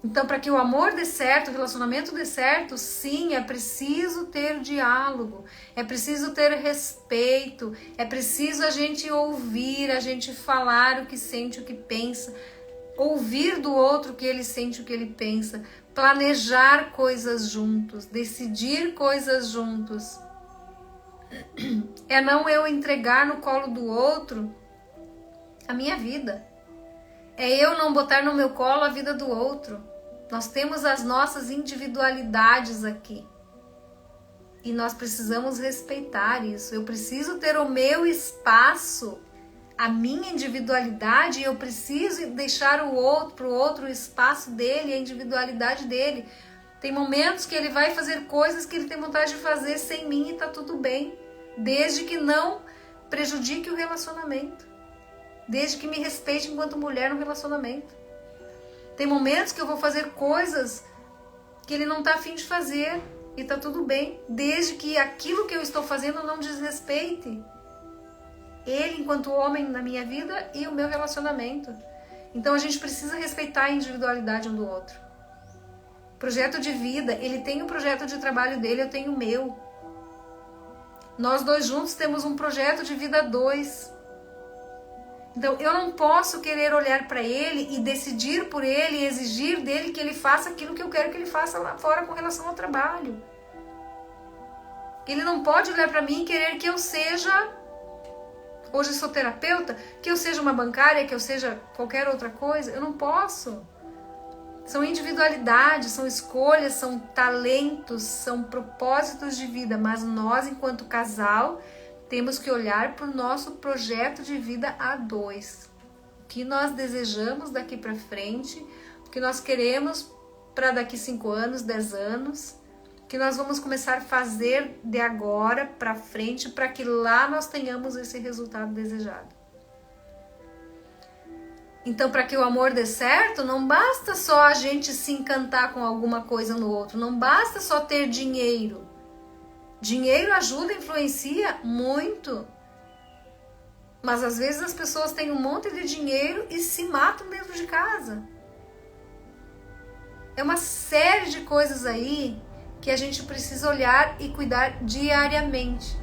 Então, para que o amor dê certo, o relacionamento dê certo, sim, é preciso ter diálogo, é preciso ter respeito, é preciso a gente ouvir, a gente falar o que sente, o que pensa, ouvir do outro o que ele sente, o que ele pensa, planejar coisas juntos, decidir coisas juntos. É não eu entregar no colo do outro a minha vida. É eu não botar no meu colo a vida do outro. Nós temos as nossas individualidades aqui. E nós precisamos respeitar isso. Eu preciso ter o meu espaço, a minha individualidade, e eu preciso deixar pro outro o espaço dele, a individualidade dele. Tem momentos que ele vai fazer coisas que ele tem vontade de fazer sem mim e tá tudo bem, desde que não prejudique o relacionamento, desde que me respeite enquanto mulher no relacionamento. Tem momentos que eu vou fazer coisas que ele não tá afim de fazer e tá tudo bem, desde que aquilo que eu estou fazendo não desrespeite ele enquanto homem na minha vida e o meu relacionamento. Então a gente precisa respeitar a individualidade um do outro. Projeto de vida, ele tem o projeto de trabalho dele, eu tenho o meu. Nós dois juntos temos um projeto de vida a dois. Então eu não posso querer olhar para ele e decidir por ele e exigir dele que ele faça aquilo que eu quero que ele faça lá fora com relação ao trabalho. Ele não pode olhar para mim e querer que eu seja, hoje sou terapeuta, que eu seja uma bancária, que eu seja qualquer outra coisa. Eu não posso. São individualidades, são escolhas, são talentos, são propósitos de vida. Mas nós, enquanto casal, temos que olhar para o nosso projeto de vida a dois. O que nós desejamos daqui para frente, o que nós queremos para daqui 5 anos, 10 anos, o que nós vamos começar a fazer de agora para frente para que lá nós tenhamos esse resultado desejado. Então, para que o amor dê certo, não basta só a gente se encantar com alguma coisa no outro, não basta só ter dinheiro. Dinheiro ajuda, influencia muito. Mas às vezes as pessoas têm um monte de dinheiro e se matam dentro de casa. É uma série de coisas aí que a gente precisa olhar e cuidar diariamente.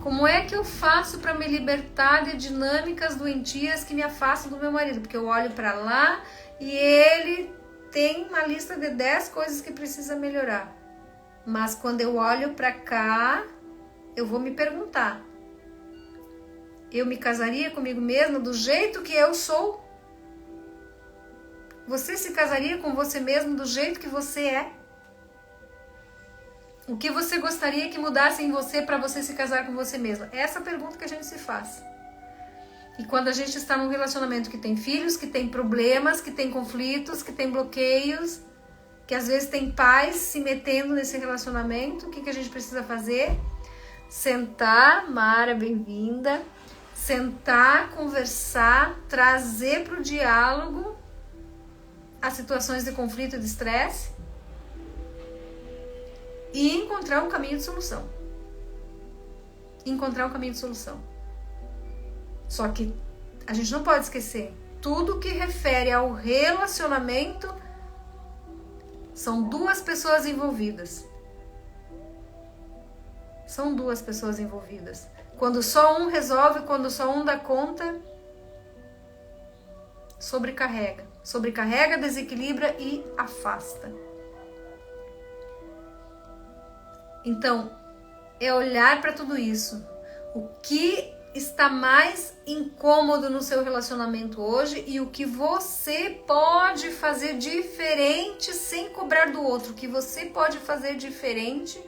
Como é que eu faço para me libertar de dinâmicas doentias que me afastam do meu marido? Porque eu olho para lá e ele tem uma lista de 10 coisas que precisa melhorar. Mas quando eu olho para cá, eu vou me perguntar: eu me casaria comigo mesma do jeito que eu sou? Você se casaria com você mesmo do jeito que você é? O que você gostaria que mudasse em você para você se casar com você mesma? É essa pergunta que a gente se faz. E quando a gente está num relacionamento que tem filhos, que tem problemas, que tem conflitos, que tem bloqueios, que às vezes tem pais se metendo nesse relacionamento, o que a gente precisa fazer? Sentar, Mara, bem-vinda. Sentar, conversar, trazer para o diálogo as situações de conflito e de estresse e encontrar um caminho de solução. Encontrar um caminho de solução. Só que a gente não pode esquecer, tudo que refere ao relacionamento são 2 pessoas envolvidas. São 2 pessoas envolvidas. Quando só um resolve, quando só um dá conta, sobrecarrega. Sobrecarrega, desequilibra e afasta. Então, é olhar para tudo isso. O que está mais incômodo no seu relacionamento hoje e o que você pode fazer diferente sem cobrar do outro. O que você pode fazer diferente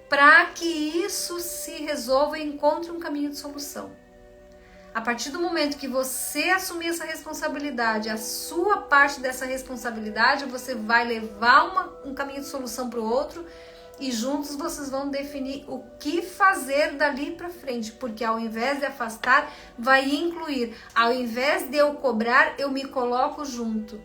para que isso se resolva e encontre um caminho de solução. A partir do momento que você assumir essa responsabilidade, a sua parte dessa responsabilidade, você vai levar um caminho de solução para o outro. E juntos vocês vão definir o que fazer dali para frente, porque ao invés de afastar, vai incluir. Ao invés de eu cobrar, eu me coloco junto.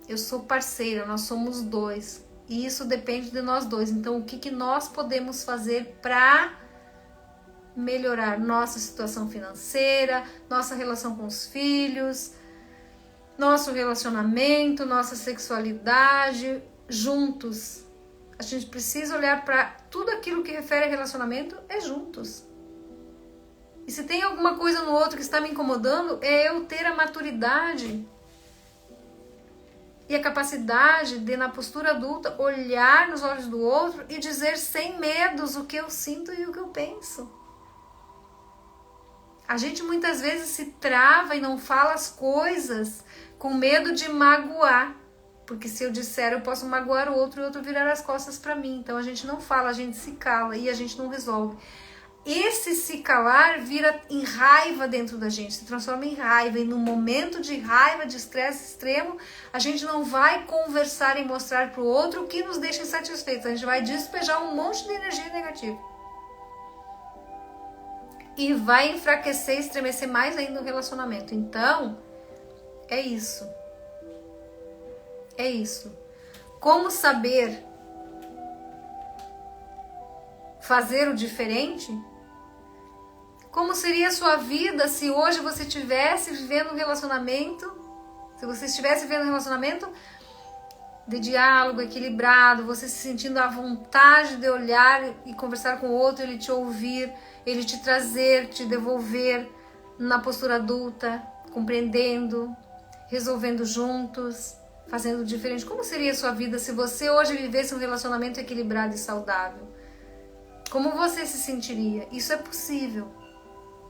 Eu sou parceira, nós somos 2. E isso depende de nós 2. Então, o que nós podemos fazer para melhorar nossa situação financeira, nossa relação com os filhos, nosso relacionamento, nossa sexualidade, juntos. A gente precisa olhar para tudo aquilo que refere a relacionamento é juntos. E se tem alguma coisa no outro que está me incomodando, é eu ter a maturidade e a capacidade de, na postura adulta, olhar nos olhos do outro e dizer sem medos o que eu sinto e o que eu penso. A gente muitas vezes se trava e não fala as coisas com medo de magoar. Porque se eu disser, eu posso magoar o outro e o outro virar as costas para mim. Então a gente não fala, a gente se cala e a gente não resolve. Esse se calar vira em raiva dentro da gente, se transforma em raiva. E no momento de raiva, de estresse extremo, a gente não vai conversar e mostrar para o outro o que nos deixa insatisfeitos. A gente vai despejar um monte de energia negativa. E vai enfraquecer, estremecer mais ainda o relacionamento. Então, é isso. É isso. Como saber fazer o diferente? Como seria a sua vida se hoje você estivesse vivendo um relacionamento, se você estivesse vivendo um relacionamento de diálogo equilibrado, você se sentindo à vontade de olhar e conversar com o outro, ele te ouvir, ele te trazer, te devolver na postura adulta, compreendendo, resolvendo juntos, fazendo diferente. Como seria a sua vida se você hoje vivesse um relacionamento equilibrado e saudável? Como você se sentiria? Isso é possível.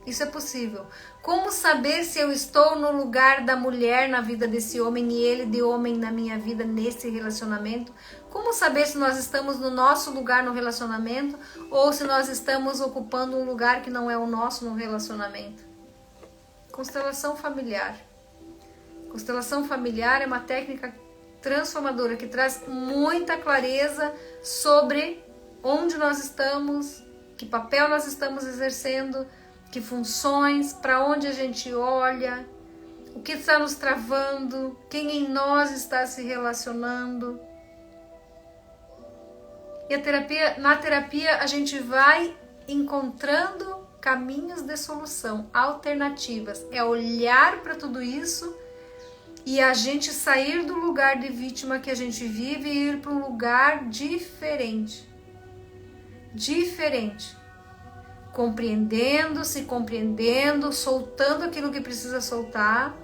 Isso é possível. Como saber se eu estou no lugar da mulher na vida desse homem e ele de homem na minha vida nesse relacionamento? Como saber se nós estamos no nosso lugar no relacionamento ou se nós estamos ocupando um lugar que não é o nosso no relacionamento? Constelação familiar. Constelação familiar é uma técnica transformadora que traz muita clareza sobre onde nós estamos, que papel nós estamos exercendo, que funções, para onde a gente olha, o que está nos travando, quem em nós está se relacionando. E na terapia a gente vai encontrando caminhos de solução, alternativas. É olhar para tudo isso e a gente sair do lugar de vítima que a gente vive e ir para um lugar diferente. Diferente. Compreendendo, se compreendendo, soltando aquilo que precisa soltar,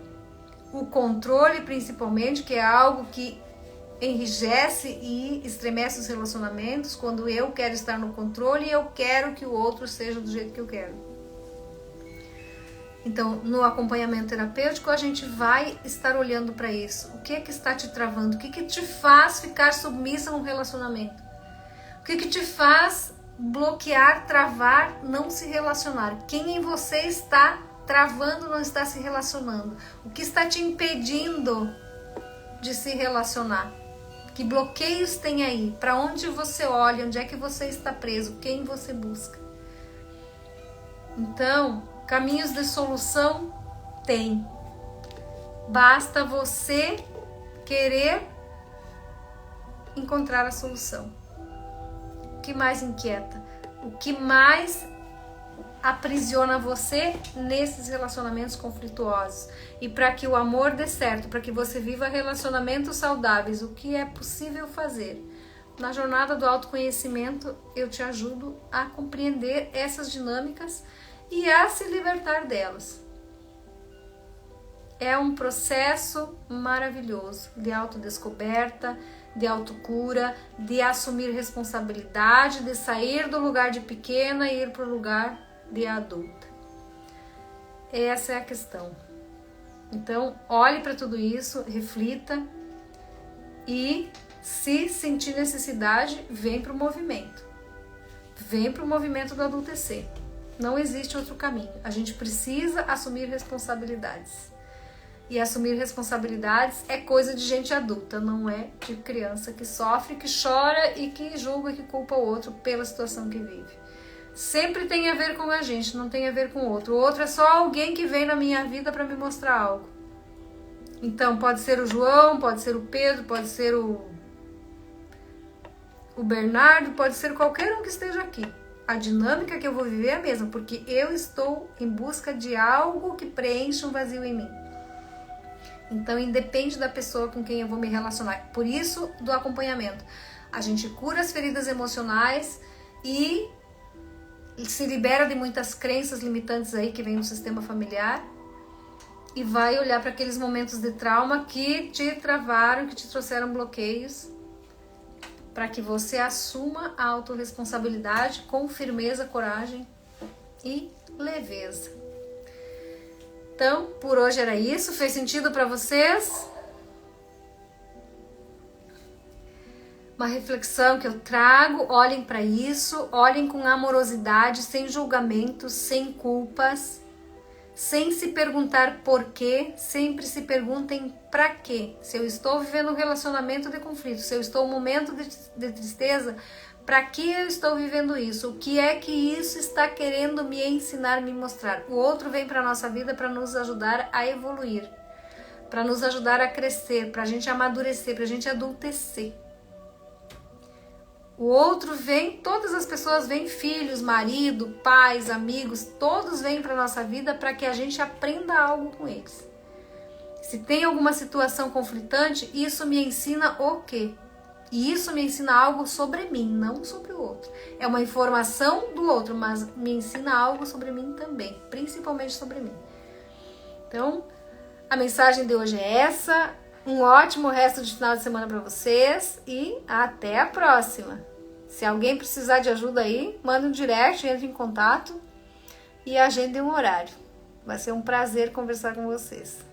o controle principalmente, que é algo que enrijece e estremece os relacionamentos, quando eu quero estar no controle e eu quero que o outro seja do jeito que eu quero. Então, no acompanhamento terapêutico, a gente vai estar olhando para isso. O que é que está te travando? O que é que te faz ficar submissa a um relacionamento? O que é que te faz bloquear, travar, não se relacionar? Quem em você está travando, não está se relacionando? O que está te impedindo de se relacionar? Que bloqueios tem aí? Para onde você olha? Onde é que você está preso? Quem você busca? Então, caminhos de solução tem. Basta você querer encontrar a solução. O que mais inquieta? O que mais aprisiona você nesses relacionamentos conflituosos? E para que o amor dê certo, para que você viva relacionamentos saudáveis, o que é possível fazer? Na jornada do autoconhecimento, eu te ajudo a compreender essas dinâmicas e a se libertar delas. É um processo maravilhoso de autodescoberta, de autocura, de assumir responsabilidade, de sair do lugar de pequena e ir para o lugar de adulta. Essa é a questão. Então, olhe para tudo isso, reflita e, se sentir necessidade, vem para o movimento. Vem para o movimento do adultecer. Não existe outro caminho. A gente precisa assumir responsabilidades. E assumir responsabilidades é coisa de gente adulta, não é de criança que sofre, que chora e que julga e que culpa o outro pela situação que vive. Sempre tem a ver com a gente, não tem a ver com o outro. O outro é só alguém que vem na minha vida para me mostrar algo. Então, pode ser o João, pode ser o Pedro, pode ser o Bernardo, pode ser qualquer um que esteja aqui. A dinâmica que eu vou viver é a mesma, porque eu estou em busca de algo que preencha um vazio em mim. Então, independe da pessoa com quem eu vou me relacionar. Por isso, do acompanhamento. A gente cura as feridas emocionais e se libera de muitas crenças limitantes aí que vem do sistema familiar e vai olhar para aqueles momentos de trauma que te travaram, que te trouxeram bloqueios, para que você assuma a autorresponsabilidade com firmeza, coragem e leveza. Então, por hoje era isso. Fez sentido para vocês? Uma reflexão que eu trago, olhem para isso, olhem com amorosidade, sem julgamentos, sem culpas, sem se perguntar por quê, sempre se perguntem para quê. Se eu estou vivendo um relacionamento de conflito, se eu estou em um momento de tristeza, para que eu estou vivendo isso? O que é que isso está querendo me ensinar, me mostrar? O outro vem para a nossa vida para nos ajudar a evoluir, para nos ajudar a crescer, para a gente amadurecer, para a gente adultecer. O outro vem, todas as pessoas vêm, filhos, marido, pais, amigos, todos vêm para a nossa vida para que a gente aprenda algo com eles. Se tem alguma situação conflitante, isso me ensina o quê? E isso me ensina algo sobre mim, não sobre o outro. É uma informação do outro, mas me ensina algo sobre mim também, principalmente sobre mim. Então, a mensagem de hoje é essa. Um ótimo resto de final de semana para vocês e até a próxima. Se alguém precisar de ajuda aí, manda um direct, entre em contato e agende um horário. Vai ser um prazer conversar com vocês.